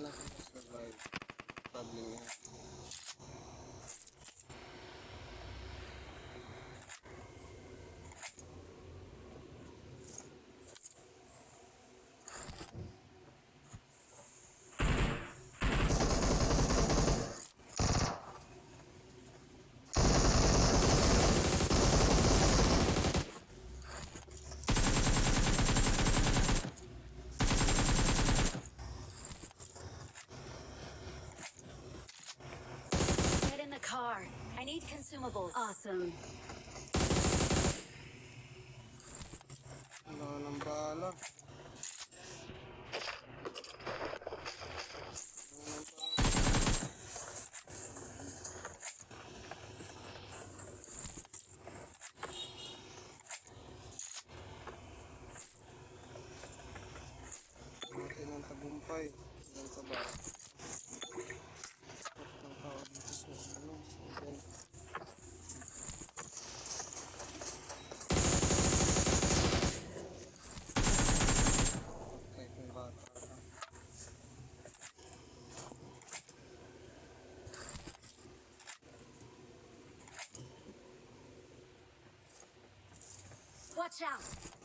natin survive. Problem yan. Get in the car. I need consumables. Awesome. Wala nang bala. Natin ang tagumpay. Ilan sa ba? Ang tao dito sa ano. Ayan. Patay kong bata. Watch out.